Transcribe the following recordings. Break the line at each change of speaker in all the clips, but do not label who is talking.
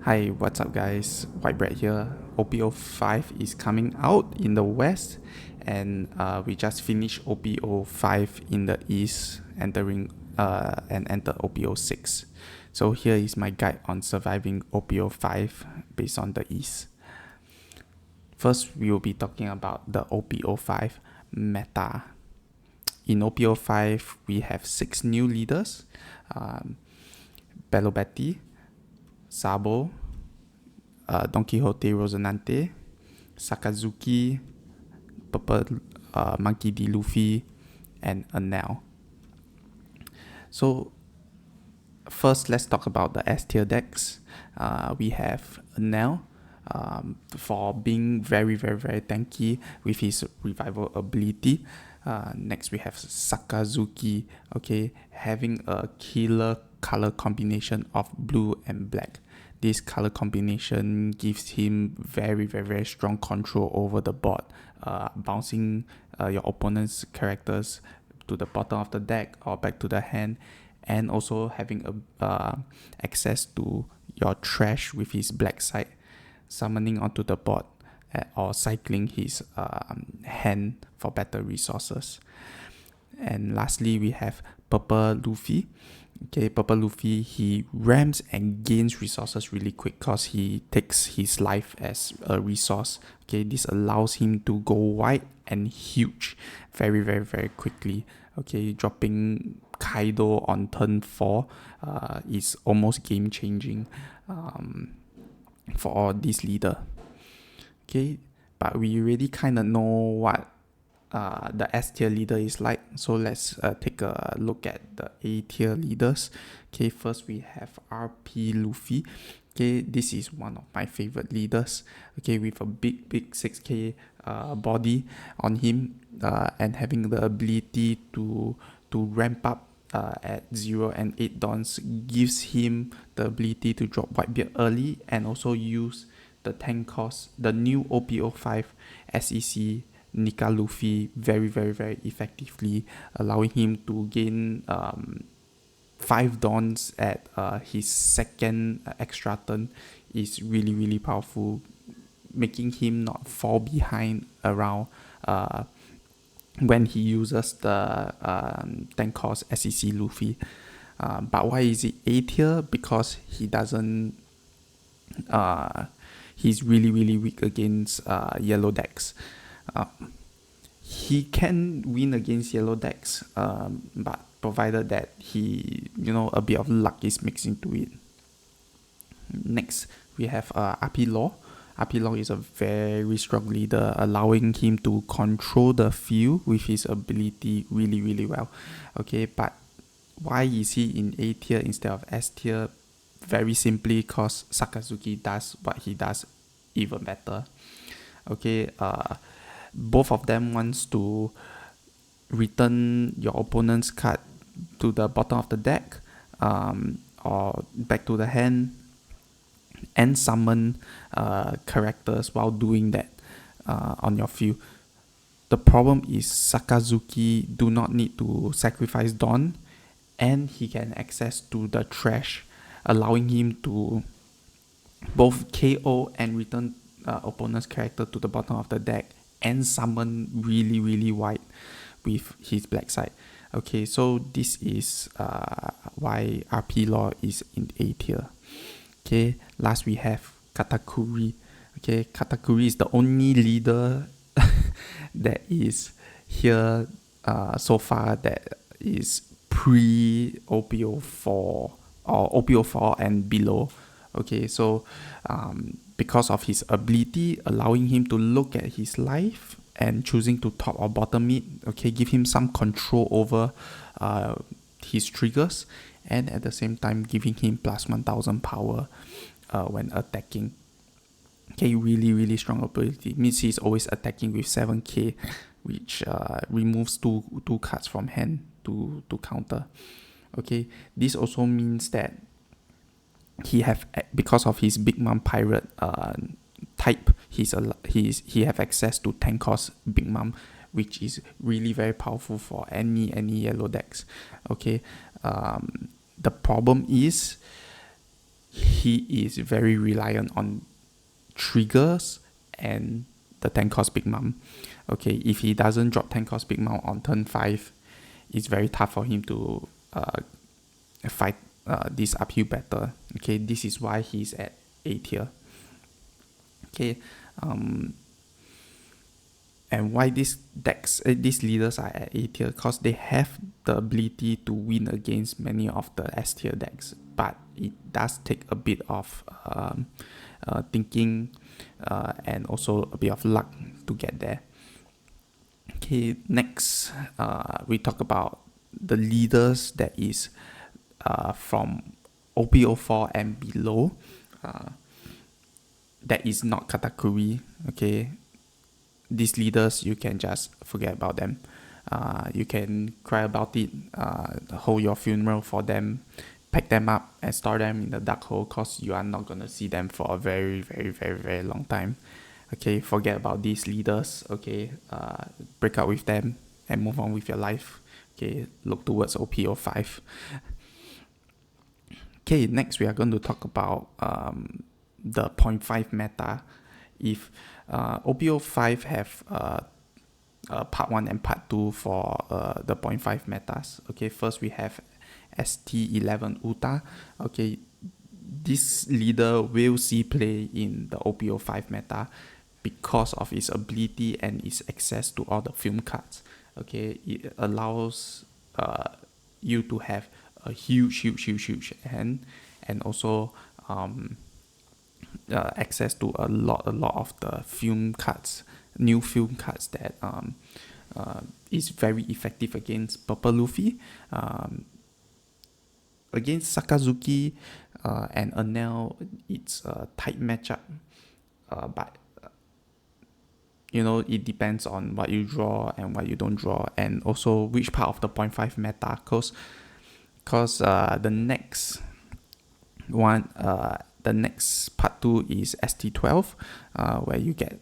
Hi, what's up guys? White Bread here. OP05 is coming out in the west, and we just finished OP05 in the east, and enter OP06. So here is my guide on surviving OP05 based on the east. First, we will be talking about the OP05 meta. In OP05, we have 6 new leaders: Belobetti, Sabo, Don Quixote Rosinante, Sakazuki, Purple Monkey D. Luffy, and Enel. So first, let's talk about the S tier decks. We have Enel, for being very tanky with his revival ability. Next we have Sakazuki, okay, having a killer color combination of blue and black. This color combination gives him very strong control over the board, bouncing your opponent's characters to the bottom of the deck or back to the hand, and also having access to your trash with his black side, summoning onto the board or cycling his hand for better resources. And lastly, we have Purple Luffy. Okay, Purple Luffy, he ramps and gains resources really quick because he takes his life as a resource. Okay, this allows him to go wide and huge very quickly. Okay, dropping Kaido on turn 4 is almost game changing for this leader. Okay, but we already kind of know what the S tier leader is like, so let's take a look at the A tier leaders. Okay, first we have RP Luffy. Okay, this is one of my favorite leaders. Okay, with a big 6k body on him, and having the ability to ramp up at 0 and 8 dons gives him the ability to drop Whitebeard early and also use the tank cost, the new OP05 SEC Nika Luffy very effectively, allowing him to gain 5 dons at his second extra turn is really powerful, making him not fall behind around when he uses the tank cost SEC Luffy. But why is it A tier? Because he doesn't he's really weak against yellow decks. He can win against yellow decks, but provided that he, a bit of luck is mixed into it. Next, we have RP Law. RP Law is a very strong leader, allowing him to control the field with his ability really well. Okay, but why is he in A tier instead of S tier? Very simply because Sakazuki does what he does even better. Okay, both of them wants to return your opponent's card to the bottom of the deck, or back to the hand, and summon characters while doing that on your field. The problem is Sakazuki do not need to sacrifice Dawn, and he can access to the trash, allowing him to both KO and return opponent's character to the bottom of the deck and summon really wide with his black side. Okay, so this is why RP Law is in A tier. Okay, last we have Katakuri. Okay, Katakuri is the only leader that is here so far that is pre OP04 or OP04 and below. Okay, so because of his ability, allowing him to look at his life and choosing to top or bottom it, okay, give him some control over his triggers, and at the same time giving him plus 1000 power when attacking. Okay, really strong ability. Means he's always attacking with 7k, which removes two cards from hand to counter. Okay, this also means that he have, because of his Big Mom Pirate type, he have access to tank cost Big Mom, which is really very powerful for any yellow decks. Okay, the problem is he is very reliant on triggers and the 10 cost Big Mom. Okay, if he doesn't drop 10 cost Big Mom on turn 5, it's very tough for him to fight this uphill battle. Okay, this is why he's at A tier. Okay, and why these leaders are at A tier? Because they have the ability to win against many of the S tier decks, but it does take a bit of thinking and also a bit of luck to get there. Okay, next we talk about the leaders that is from OP04 and below. That is not Katakuri. Okay, these leaders, you can just forget about them. You can cry about it, hold your funeral for them, pack them up and store them in the dark hole, because you are not going to see them for a very, very, very, very long time. Okay, forget about these leaders. Okay, break up with them and move on with your life. Okay, look towards OP05. Okay, next we are going to talk about the 0.5 meta. If OP05 have part 1 and part 2 for the 0.5 metas. Okay, first we have ST11 Uta. Okay, this leader will see play in the OP05 meta because of its ability and its access to all the film cards. Okay, it allows you to have a huge hand, and also access to a lot of the film cards, new film cards that is very effective against Purple Luffy. Against Sakazuki and Enel, it's a tight matchup, but you know, it depends on what you draw and what you don't draw, and also which part of the 0.5 meta. Cause the next one, the next part 2 is ST12, where you get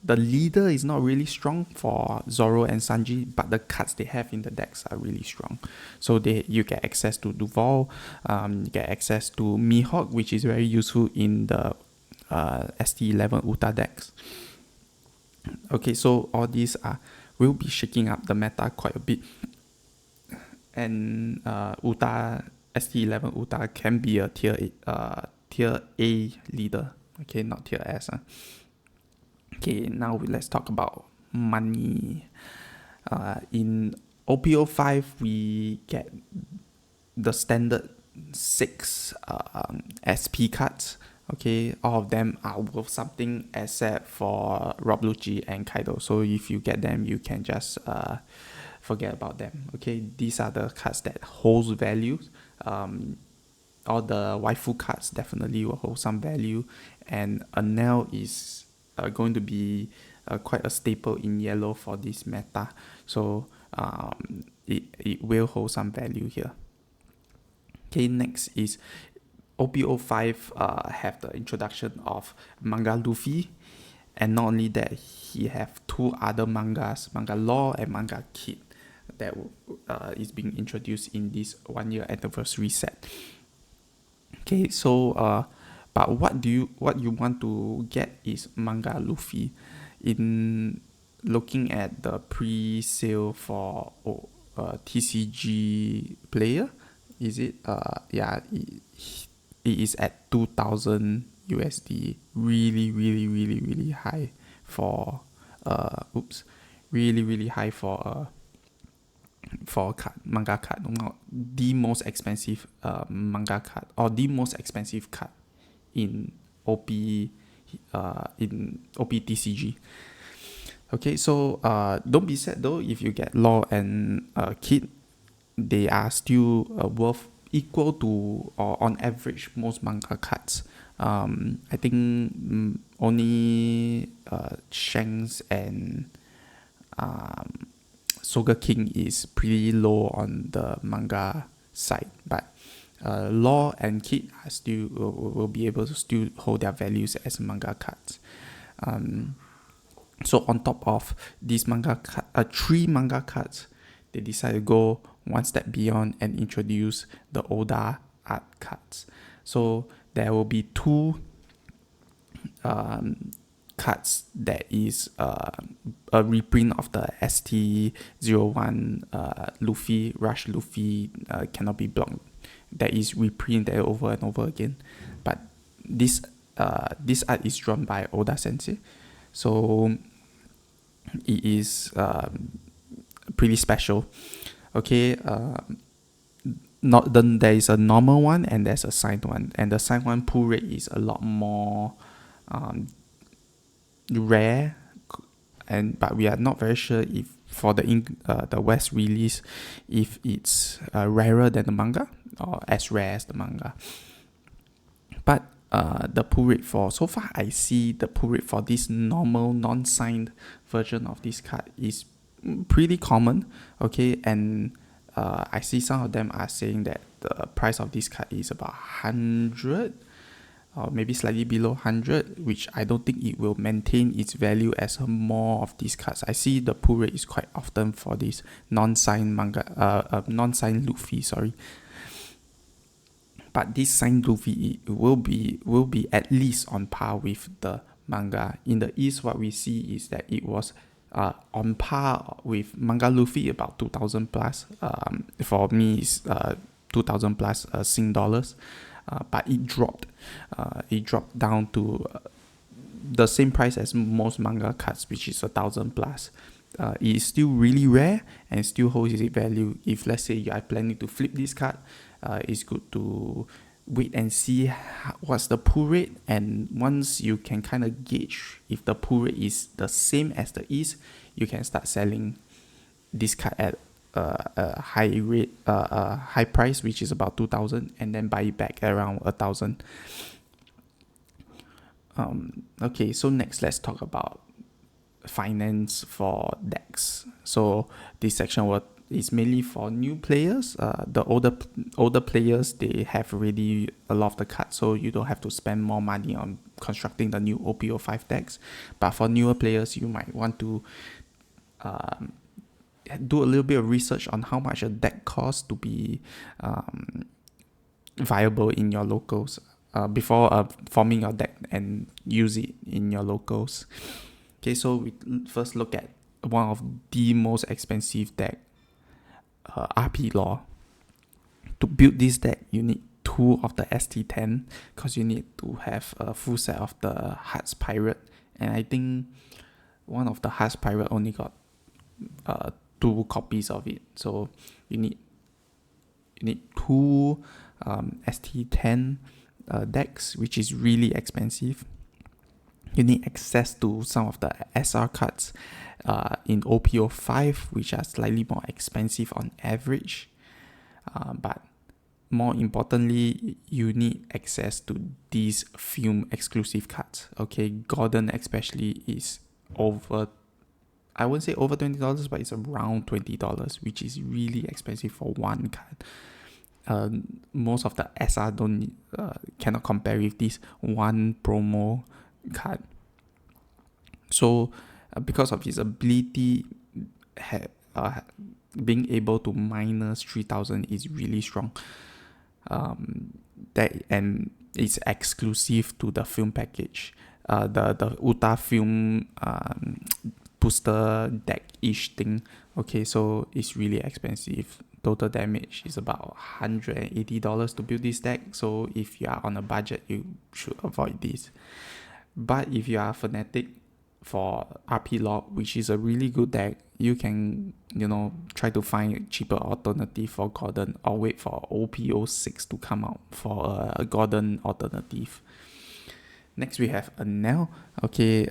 the leader is not really strong for Zoro and Sanji, but the cards they have in the decks are really strong. So you get access to Duval, you get access to Mihawk, which is very useful in the ST11 Uta decks. Okay, so all these will be shaking up the meta quite a bit, and Uta, ST11 Uta can be a tier A leader. Okay, not tier S. Okay, now let's talk about money. In OP05, we get the standard 6 SP cards. Okay, all of them are worth something except for Rob Lucci and Kaido. So if you get them, you can just forget about them. Okay, these are the cards that holds value. All the waifu cards definitely will hold some value, and Enel is going to be quite a staple in yellow for this meta. So it will hold some value here. Okay, next is OP05 have the introduction of Manga Luffy, and not only that, he have 2 other mangas, Manga Law and Manga Kid, that is being introduced in this 1-year anniversary set. Okay, so but what you want to get is Manga Luffy. In looking at the pre-sale for TCG player, is it yeah, it is at 2,000 USD. Really high for really high for a card, manga card. Not the most expensive manga card, or the most expensive card in OP TCG. Okay, so don't be sad though if you get Law and Kid. They are still worth equal to, or on average, most manga cards. I think only Shanks and Soga King is pretty low on the manga side, but Law and Kid are still will be able to still hold their values as manga cards. So on top of these manga 3 manga cards, they decide to go one step beyond and introduce the Oda art cards. So there will be two cards that is a reprint of the ST01 Luffy, Rush Luffy cannot be blocked. That is reprinted over and over again. But this art is drawn by Oda Sensei. So it is pretty special. Okay, then there is a normal one and there's a signed one, and the signed one pull rate is a lot more rare, but we are not very sure if for the West release if it's rarer than the manga or as rare as the manga. But the pull rate for so far, I see the pull rate for this normal non-signed version of this card is pretty common. Okay, and I see some of them are saying that the price of this card is about 100 or maybe slightly below 100, which I don't think it will maintain its value as more of these cards. I see the pull rate is quite often for this non-signed non-signed Luffy, sorry. But this signed Luffy will be at least on par with the manga. In the East, what we see is that it was on par with manga Luffy, about 2,000 plus. For me, it's 2,000 plus Sing dollars. But it dropped down to the same price as most manga cards, which is 1,000 plus. It is still really rare and still holds its value. If let's say you are planning to flip this card, it's good to wait and see what's the pull rate, and once you can kind of gauge if the pull rate is the same as the East, you can start selling this card at a high price, which is about 2,000, and then buy it back around 1,000. Okay, so next let's talk about finance for decks. So this section is mainly for new players. The older players, they have already a lot of the cards, so you don't have to spend more money on constructing the new OP05 decks. But for newer players, you might want to do a little bit of research on how much a deck costs to be viable in your locals before forming your deck and use it in your locals. Okay, so we first look at one of the most expensive deck, RP Law. To build this deck, you need 2 of the ST10 because you need to have a full set of the Hearts Pirate, and I think one of the Hearts Pirate only got 2 copies of it, so you need 2 ST10 decks, which is really expensive. You need access to some of the SR cards in OP05, which are slightly more expensive on average. But more importantly, you need access to these film exclusive cards. Okay, Gordon especially is over, I wouldn't say over $20, but it's around $20, which is really expensive for one card. Most of the SR cannot compare with this one promo card. So because of his ability, being able to minus 3,000 is really strong. And it's exclusive to the film package. The Uta film booster deck-ish thing. Okay, so it's really expensive. Total damage is about $180 to build this deck. So if you are on a budget, you should avoid this. But if you are a fanatic for RP Law, which is a really good deck, you can, try to find a cheaper alternative for Gordon, or wait for OP06 to come out for a Gordon alternative. Next we have Anel. Okay,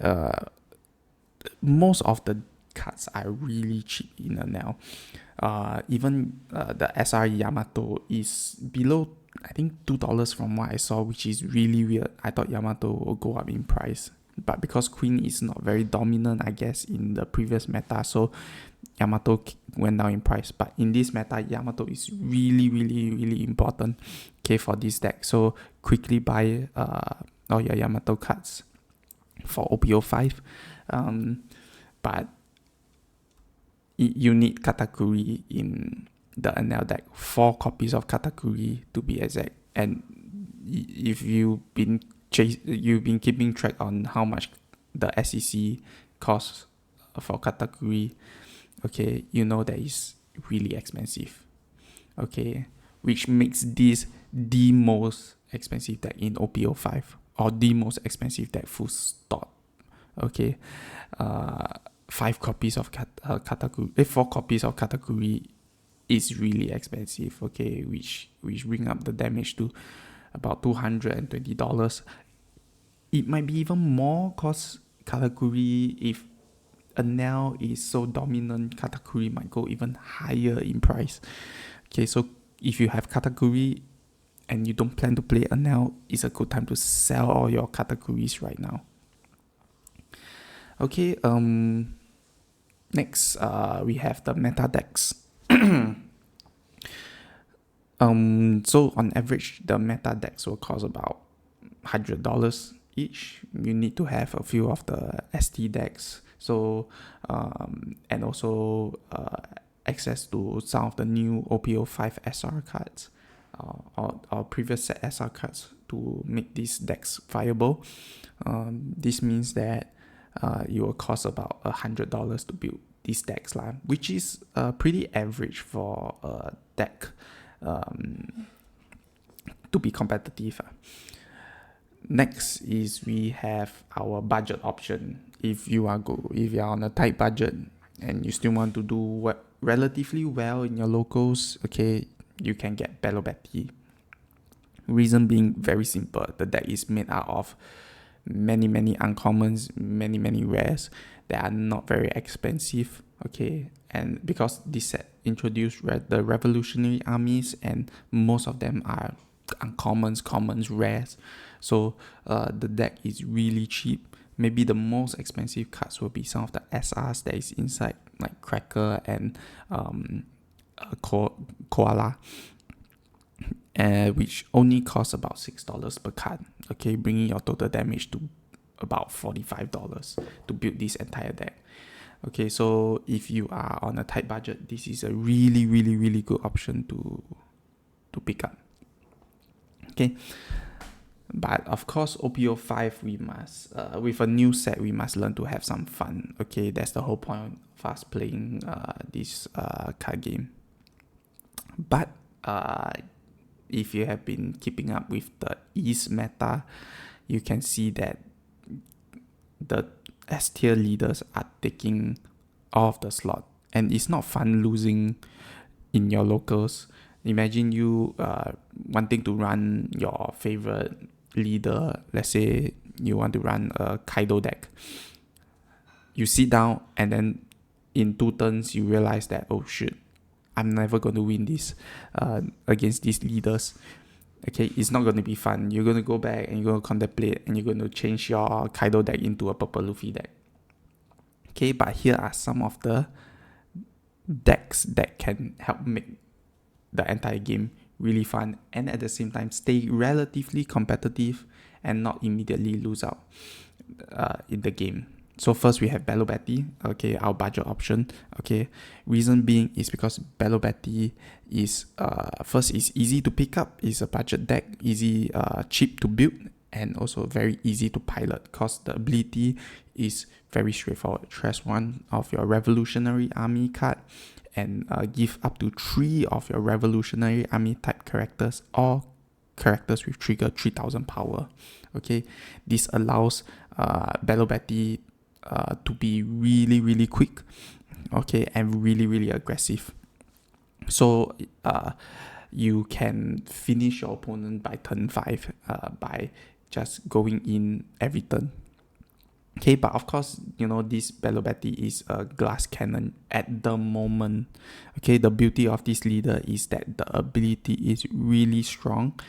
most of the cards are really cheap in Anel. Even the SR Yamato is below, I think, $2 from what I saw, which is really weird. I thought Yamato will go up in price, but because Queen is not very dominant, I guess, in the previous meta, so Yamato went down in price. But in this meta, Yamato is really, really, really important, okay, for this deck. So quickly buy all your Yamato cards for OP05. But you need Katakuri in the Anel deck, 4 copies of Katakuri to be exact, and if you've been keeping track on how much the SEC costs for category, okay, you know that is really expensive, okay, which makes this the most expensive deck in OP05, or the most expensive deck full stop, okay. 4 copies of category is really expensive, okay, which bring up the damage to about $220. It might be even more, cause category, if Enel is so dominant, category might go even higher in price. Okay, so if you have category and you don't plan to play Enel, it's a good time to sell all your categories right now. Okay, next, we have the meta decks. So on average, the meta decks will cost about $100 each. You need to have a few of the ST decks, so and also access to some of the new OP05 SR cards, or previous set SR cards to make these decks viable. This means that it will cost about $100 to build these decks, which is pretty average for a deck to be competitive. Next is we have our budget option. If you are on a tight budget and you still want to do relatively well in your locals, okay, you can get Bello Betty. Reason being very simple. The deck is made out of many uncommons, many rares that are not very expensive, okay, and because this set introduced the revolutionary armies, and most of them are uncommons, commons, rares, so the deck is really cheap. Maybe the most expensive cards will be some of the SRs that is inside, like Cracker and Koala, which only costs about $6 per card, okay, bringing your total damage to about $45 to build this entire deck. Okay, so if you are on a tight budget, this is a really good option to pick up. Okay, but of course OP05, we must with a new set, we must learn to have some fun. Okay, that's the whole point of us playing this card game. But if you have been keeping up with the East meta, you can see that the S tier leaders are taking off the slot, and it's not fun losing in your locals. Imagine you wanting to run your favorite leader. Let's say you want to run a Kaido deck. You sit down and then in 2 turns you realize that, oh shit, I'm never going to win this against these leaders. Okay, it's not going to be fun. You're going to go back and you're going to contemplate, and you're going to change your Kaido deck into a purple Luffy deck. Okay, but here are some of the decks that can help make the entire game really fun, and at the same time stay relatively competitive and not immediately lose out in the game. So first we have Bello Betty, okay, our budget option. Okay, reason being is because Bello Betty is first, is easy to pick up, is a budget deck, easy, cheap to build, and also very easy to pilot, because the ability is very straightforward. Trash 1 of your revolutionary army card and give up to 3 of your revolutionary army type characters or characters with trigger 3000 power. Okay, this allows Bello Betty to be really quick, okay, and really aggressive. So you can finish your opponent by turn 5 by just going in every turn. Okay, but of course, you know, this Bello Betty is a glass cannon at the moment. Okay, the beauty of this leader is that the ability is really strong,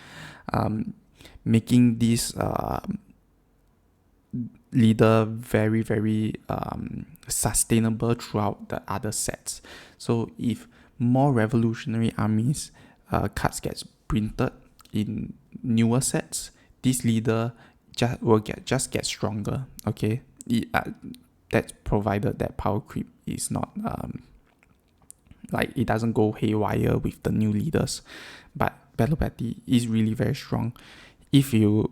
making this leader very sustainable throughout the other sets. So if more revolutionary armies cards gets printed in newer sets, this leader will just get stronger. Okay, that's provided that power creep is not like it doesn't go haywire with the new leaders. But Bello Betty is really very strong. if you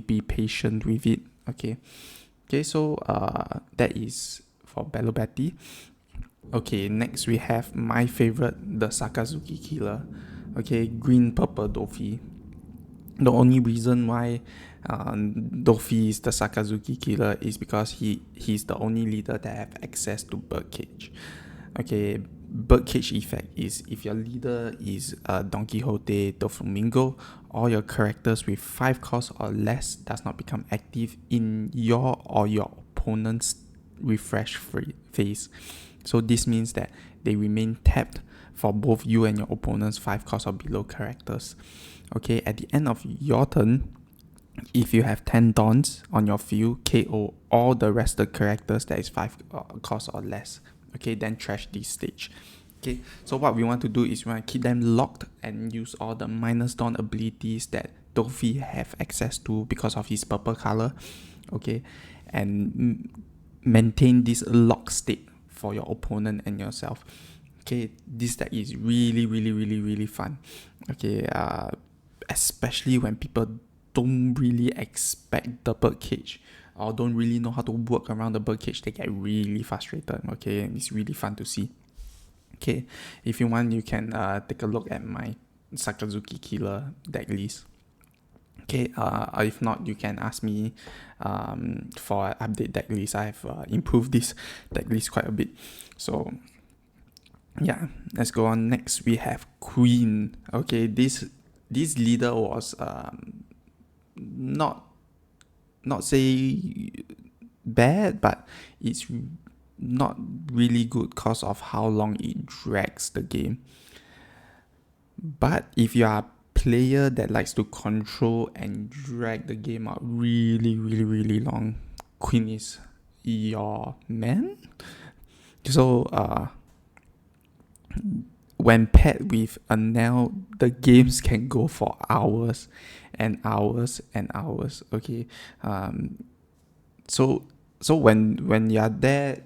be patient with it. Okay. So that is for Bello Betty. Okay, next we have my favorite, the Sakazuki Killer. Okay, green purple Dofi. The only reason why Dofi is the Sakazuki Killer is because he's the only leader that have access to Birdcage. Okay, Birdcage effect is if your leader is Don Quixote, Doflamingo, all your characters with 5 costs or less does not become active in your or your opponent's refresh phase. So this means that they remain tapped for both you and your opponent's 5 costs or below characters. Okay, at the end of your turn, if you have 10 Dons on your field, KO all the rest of the characters that is 5 costs or less. Okay, then trash this stage. Okay, so what we want to do is we want to keep them locked and use all the minus Don abilities that Dofi have access to because of his purple color. Okay, and maintain this lock state for your opponent and yourself. Okay, this deck is really fun. Okay, especially when people don't really expect the Birdcage or don't really know how to work around the Birdcage, they get really frustrated. Okay, and it's really fun to see. Okay, if you want, you can take a look at my Sakazuki Killer deck list. Okay, if not, you can ask me for update deck list. I have improved this deck list quite a bit. So yeah, let's go on. Next, we have Queen. Okay, this leader was not say bad, but it's not really good because of how long it drags the game. But if you are a player that likes to control and drag the game out really long, Queen is your man. So when paired with a Nell, the games can go for hours and hours and hours. Okay, so when you're there,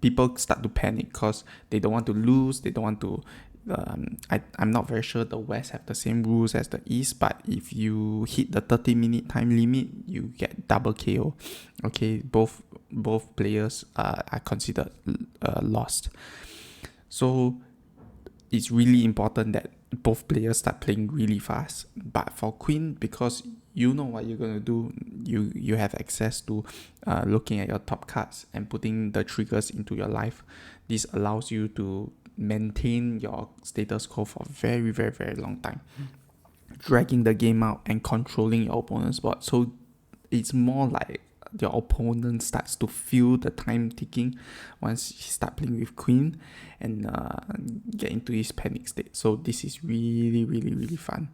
people start to panic because they don't want to lose. They don't want to. I'm not very sure the West have the same rules as the East, but if you hit the 30-minute time limit, you get double KO. Okay, both players are considered lost. So it's really important that both players start playing really fast. But for Queen, because you know what you're going to do, you have access to looking at your top cards and putting the triggers into your life. This allows you to maintain your status quo for a very long time, dragging the game out and controlling your opponent's board. So it's more like your opponent starts to feel the time ticking once he start playing with Queen and get into his panic state. So this is really fun.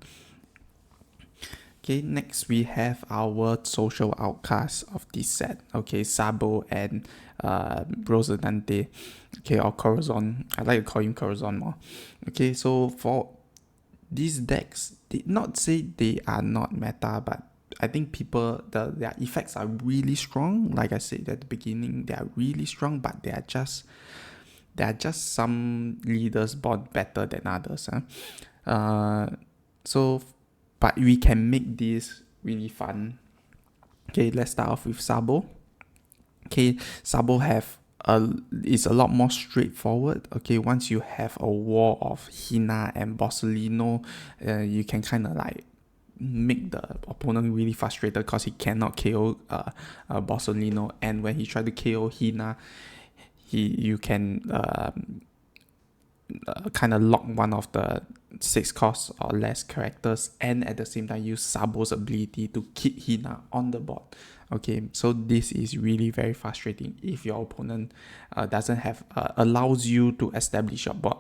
Okay, next we have our social outcasts of this set. Okay, Sabo and Rosinante. Okay, or Corazon. I like to call him Corazon more. Okay, so for these decks, did not say they are not meta, but I think their effects are really strong. Like I said at the beginning, they are really strong, but they are just some leaders born better than others. But we can make this really fun. Okay, let's start off with Sabo. Okay, Sabo is a lot more straightforward. Okay, once you have a wall of Hina and Borsellino, you can kind of like make the opponent really frustrated because he cannot KO Borsellino, and when he try to KO Hina, you can kind of lock one of the 6 costs or less characters, and at the same time use Sabo's ability to keep Hina on the board. Okay, so this is really very frustrating if your opponent doesn't have allows you to establish your board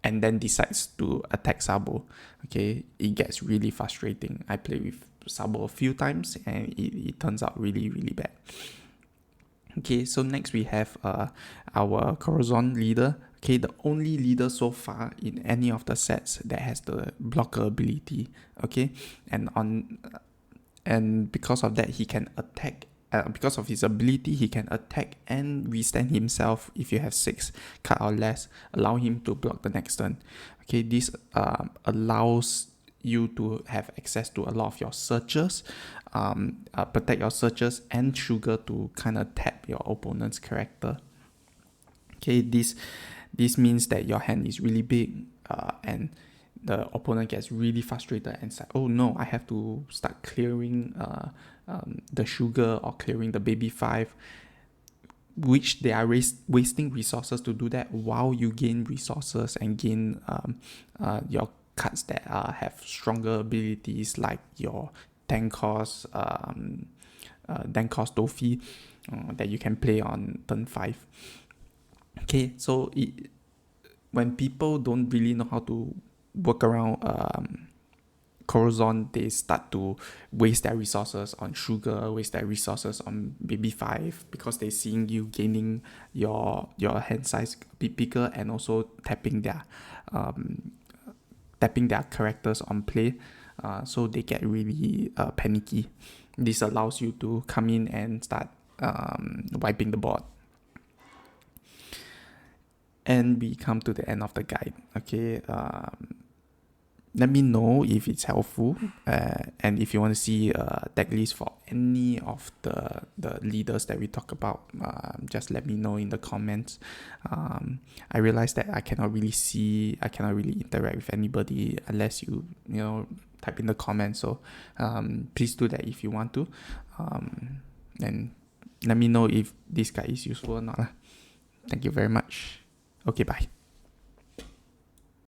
and then decides to attack Sabo. Okay, it gets really frustrating. I play with Sabo a few times and it turns out really bad. Okay, so next we have our Corazon leader. Okay, the only leader so far in any of the sets that has the blocker ability. Okay, and because of that, he can attack because of his ability, he can attack and withstand himself. If you have 6 card or less, allow him to block the next turn. Okay, this allows you to have access to a lot of your searches, protect your searches, and sugar to kind of tap your opponent's character. Okay, this means that your hand is really big, and the opponent gets really frustrated and say, oh no, I have to start clearing the sugar or clearing the baby 5, which they are wasting resources to do that, while you gain resources and gain your cards that have stronger abilities, like your Dankos Dofi that you can play on turn 5. Okay, so when people don't really know how to work around Corazon, they start to waste their resources on sugar, waste their resources on baby 5, because they're seeing you gaining your hand size a bit bigger, and also tapping their characters on play, so they get really panicky. This allows you to come in and start wiping the board. And we come to the end of the guide. Okay, let me know if it's helpful, and if you want to see a deck list for any of the leaders that we talk about, just let me know in the comments. I realize that I cannot really interact with anybody unless you type in the comments, so please do that if you want to, and let me know if this guide is useful or not. Thank you very much. Okay, bye.